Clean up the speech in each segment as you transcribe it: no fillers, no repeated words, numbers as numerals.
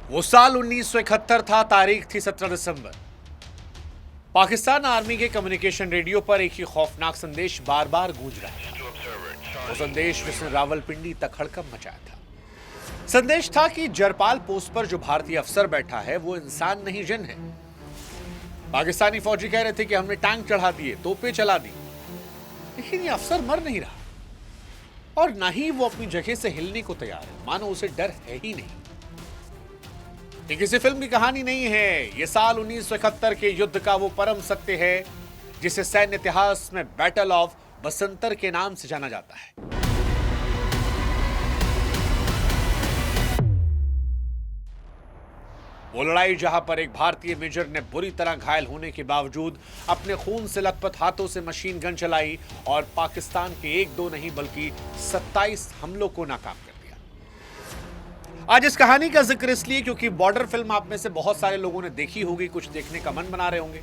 वो साल 1971 था, तारीख थी 17 दिसंबर। पाकिस्तान आर्मी के कम्युनिकेशन रेडियो पर एक ही खौफनाक संदेश बार बार गूंज रहा था। वो संदेश जिसने रावलपिंडी तक हड़कंप मचाया था। संदेश था कि जरपाल पोस्ट पर जो भारतीय अफसर बैठा है वो इंसान नहीं, जिन है। पाकिस्तानी फौजी कह रहे थे कि हमने टैंक चढ़ा दिए, तोपें चला दी, लेकिन ये अफसर मर नहीं रहा और ना ही वो अपनी जगह से हिलने को तैयार है, मानो उसे डर है ही नहीं। ये किसी फिल्म की कहानी नहीं है, ये साल 1971 के युद्ध का वो परम सत्य है जिसे सैन्य इतिहास में बैटल ऑफ बसंतर के नाम से जाना जाता है। वो लड़ाई जहां पर एक भारतीय मेजर ने बुरी तरह घायल होने के बावजूद अपने खून से लथपथ हाथों से मशीन गन चलाई और पाकिस्तान के एक दो नहीं बल्कि 27 हमलों को नाकाम कर दिया। आज इस कहानी का जिक्र इसलिए क्योंकि बॉर्डर फिल्म आप में से बहुत सारे लोगों ने देखी होगी, कुछ देखने का मन बना रहे होंगे,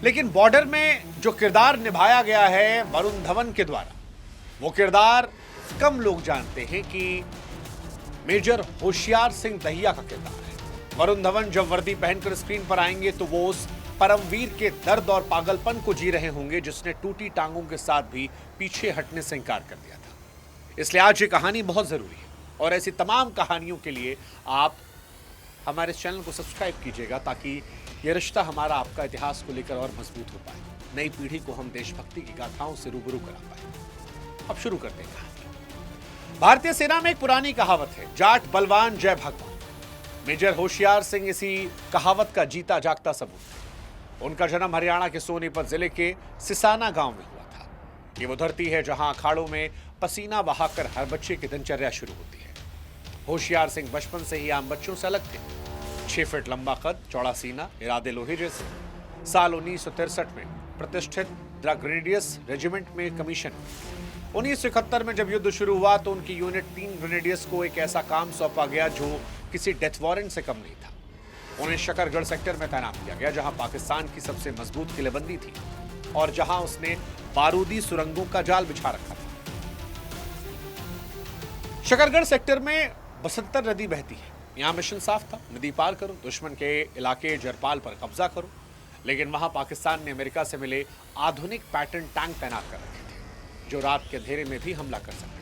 लेकिन बॉर्डर में जो किरदार निभाया गया है वरुण धवन के द्वारा, वो किरदार कम लोग जानते हैं कि मेजर होशियार सिंह दहिया का किरदार है। वरुण धवन जब वर्दी पहनकर स्क्रीन पर आएंगे तो वो उस परमवीर के दर्द और पागलपन को जी रहे होंगे जिसने टूटी टांगों के साथ भी पीछे हटने से इंकार कर दिया था। इसलिए आज ये कहानी बहुत जरूरी है और ऐसी तमाम कहानियों के लिए आप हमारे इस चैनल को सब्सक्राइब कीजिएगा ताकि ये रिश्ता हमारा आपका इतिहास को लेकर और मजबूत हो पाए, नई पीढ़ी को हम देशभक्ति की गाथाओं से रूबरू करा पाए। अब शुरू करते हैं कहानी। भारतीय सेना में एक पुरानी कहावत है, जाट बलवान जय भगवान। मेजर होशियार सिंह इसी कहावत का जीता जागता सबूत है। उनका जन्म हरियाणा के सोनीपत जिले के सिसाना गांव में हुआ था। ये वो धरती है जहां अखाड़ों में पसीना बहाकर हर बच्चे की दिनचर्या शुरू होती है। होशियार सिंह बचपन से ही आम बच्चों से अलग थे। 6 फीट लंबा कद, चौड़ा सीना, इरादे लोहे जैसे। साल 1963 में प्रतिष्ठित द ग्रेनेडियर्स रेजिमेंट में कमीशन। 1971 में जब युद्ध शुरू हुआ तो उनकी यूनिट 3 ग्रेनेडियर्स को एक ऐसा काम सौंपा गया जो किसी डेथ वारंट से कम नहीं था। उन्हें शकरगढ़ सेक्टर में तैनात किया गया जहां पाकिस्तान की सबसे मजबूत किलेबंदी थी और जहां उसने बारूदी सुरंगों का जाल बिछा रखा था। शकरगढ़ सेक्टर में बसंतर नदी बहती है। यहां मिशन साफ था, नदी पार करो, दुश्मन के इलाके जरपाल पर कब्जा करो। लेकिन वहां पाकिस्तान ने अमेरिका से मिले आधुनिक पैटर्न टैंक तैनात कर रखे थे जो रात के अंधेरे में भी हमला कर सकते थे।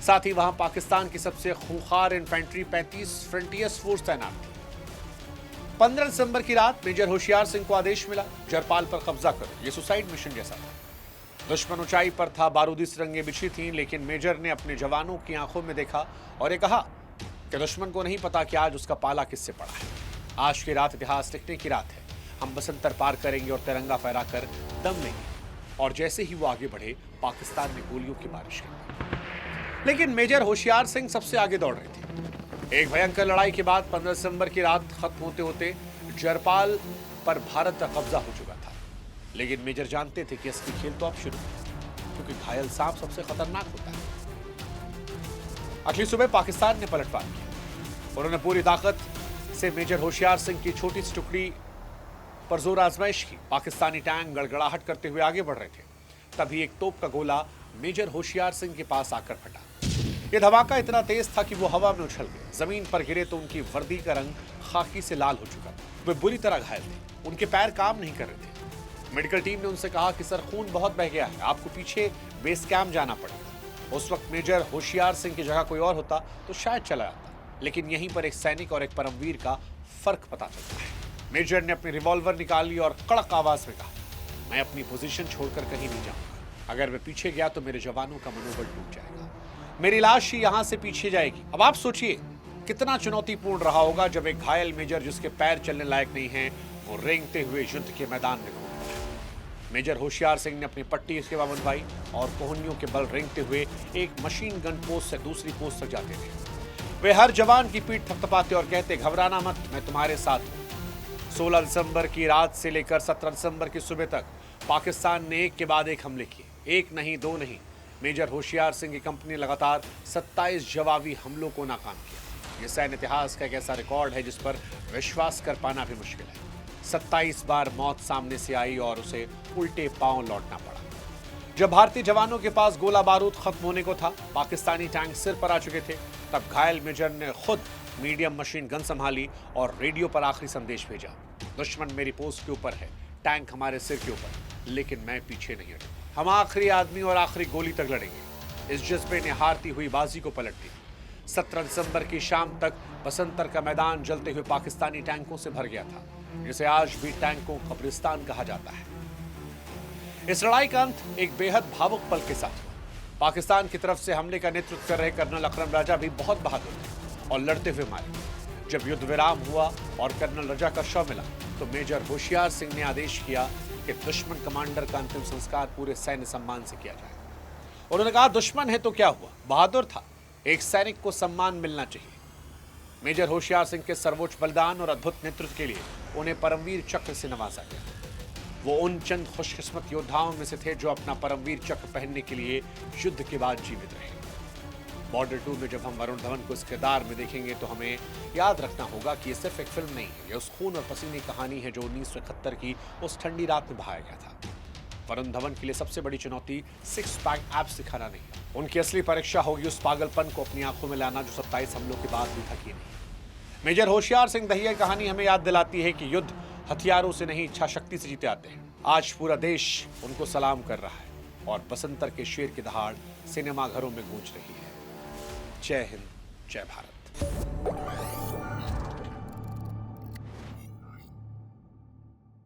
साथ ही वहां पाकिस्तान की सबसे खूंखार इन्फेंट्री 35 फ्रंटियर्स फोर्स तैनात थी। 15 दिसंबर की रात मेजर होशियार सिंह को आदेश मिला, जरपाल पर कब्जा करो। ये सुसाइड मिशन जैसा था। दुश्मन ऊंचाई पर था, बारूदी सुरंगें बिछी थीं, लेकिन मेजर ने अपने जवानों की आंखों में देखा और ये कहा कि दुश्मन को नहीं पता कि आज उसका पाला किससे पड़ा है। आज की रात इतिहास लिखने की रात है। हम बसंतर पार करेंगे और तिरंगा फहराकर दम लेंगे। और जैसे ही वो आगे बढ़े, पाकिस्तान ने गोलियों की बारिश की। लेकिन मेजर होशियार सिंह सबसे आगे दौड़ रहे थे। एक भयंकर लड़ाई के बाद 15 दिसंबर की रात खत्म होते होते जरपाल पर भारत का कब्जा हो चुका था। लेकिन मेजर जानते थे कि असली खेल तो अब शुरू है, क्योंकि घायल सांप सबसे खतरनाक होता है। अगली सुबह पाकिस्तान ने पलटवार किया। उन्होंने पूरी ताकत से मेजर होशियार सिंह की छोटी सी टुकड़ी पर जोर आजमाइश की। पाकिस्तानी टैंक गड़गड़ाहट करते हुए आगे बढ़ रहे थे। तभी एक तोप का गोला मेजर होशियार सिंह के पास आकर फटा। यह धमाका इतना तेज था कि वो हवा में उछल गए। जमीन पर गिरे तो उनकी वर्दी का रंग खाकी से लाल हो चुका था। वे बुरी तरह घायल थे। उनके पैर काम नहीं कर रहे थे। मेडिकल टीम ने उनसे कहा कि सर, खून बहुत बह गया है, आपको पीछे बेस कैंप जाना पड़ेगा। उस वक्त मेजर होशियार सिंह की जगह कोई और होता तो शायद चला जाता, लेकिन यहीं पर एक सैनिक और एक परमवीर का फर्क पता चलता है। मेजर ने अपनी रिवॉल्वर निकाली और कड़क आवाज में कहा, मैं अपनी पोजीशन छोड़कर कहीं नहीं जाऊंगा। अगर मैं पीछे गया तो मेरे जवानों का मनोबल टूट जाएगा, मेरी लाश ही यहां से पीछे जाएगी। अब आप सोचिए कितना चुनौतीपूर्ण रहा होगा जब एक घायल मेजर जिसके पैर चलने लायक नहीं है वो रेंगते हुए युद्ध के मैदान में घूमता है। मेजर होशियार सिंह ने अपनी पट्टी इसके बाद बनवाई और कोहनियों के बल रेंगते हुए एक मशीन गन पोस्ट से दूसरी पोस्ट तक जाते थे। वे हर जवान की पीठ थपथपाते और कहते, घबराना मत, मैं तुम्हारे साथ हूं। 16 दिसंबर की रात से लेकर 17 दिसंबर की सुबह तक पाकिस्तान ने एक के बाद एक हमले किए। एक नहीं, दो नहीं, मेजर होशियार सिंह की कंपनी लगातार 27 जवाबी हमलों को नाकाम किया। यह सैन्य इतिहास का एक ऐसा रिकॉर्ड है जिस पर विश्वास कर पाना भी मुश्किल है। 27 बार मौत सामने से आई और उसे उल्टे पांव लौटना पड़ा। जब भारतीय जवानों के पास गोला बारूद खत्म होने को था, पाकिस्तानी टैंक सिर पर आ चुके थे, तब घायल मेजर ने खुद मीडियम मशीन गन संभाली और रेडियो पर आखिरी संदेश भेजा। दुश्मन मेरी पोस्ट के ऊपर है, टैंक हमारे सिर के ऊपर, लेकिन मैं पीछे नहीं हटूंगा। हम आखिरी आदमी और आखिरी गोली तक लड़ेंगे। इस जज्बे ने हारती हुई बाजी को पलट दिया। 17 दिसंबर की शाम तक बसंतर का मैदान जलते हुए पाकिस्तानी टैंकों से भर गया था, जिसे आज भी टैंकों कब्रिस्तान कहा जाता है। इस लड़ाई का अंत एक बेहद भावुक पल के साथ हुआ। पाकिस्तान की तरफ से हमले का नेतृत्व कर रहे कर्नल अकरम राजा भी बहुत बहादुर थे और लड़ते हुए मारे। जब युद्ध विराम हुआ और कर्नल राजा का शव मिला तो मेजर होशियार सिंह ने आदेश किया कि दुश्मन कमांडर का अंतिम संस्कार पूरे सैन्य सम्मान से किया जाए। उन्होंने कहा, दुश्मन है तो क्या हुआ, बहादुर था, एक सैनिक को सम्मान मिलना चाहिए। मेजर होशियार सिंह के सर्वोच्च बलिदान और अद्भुत नेतृत्व के लिए उन्हें परमवीर चक्र से नवाजा गया। वो उन चंद खुशकिस्मत योद्धाओं में से थे जो अपना परमवीर चक्र पहनने के लिए युद्ध के बाद जीवित रहे। बॉर्डर 2 में जब हम वरुण धवन को इस किरदार में देखेंगे तो हमें याद रखना होगा कि ये सिर्फ एक फिल्म नहीं है, ये उस खून और पसीने की कहानी है जो 1971 की उस ठंडी रात में बहाया गया था। वरुण धवन के लिए सबसे बड़ी चुनौती 6 पैक एब्स दिखाना नहीं है। उनकी असली परीक्षा होगी उस पागलपन को अपनी आंखों में लाना जो 27 हमलों के बाद भी थकी नहीं। मेजर होशियार सिंह दहिया कहानी हमें याद दिलाती है कि युद्ध हथियारों से नहीं, इच्छा शक्ति से जीते आते हैं। आज पूरा देश उनको सलाम कर रहा है और बसंतर के शेर की दहाड़ सिनेमा घरों में गूंज रही है। जय हिंद, जय भारत।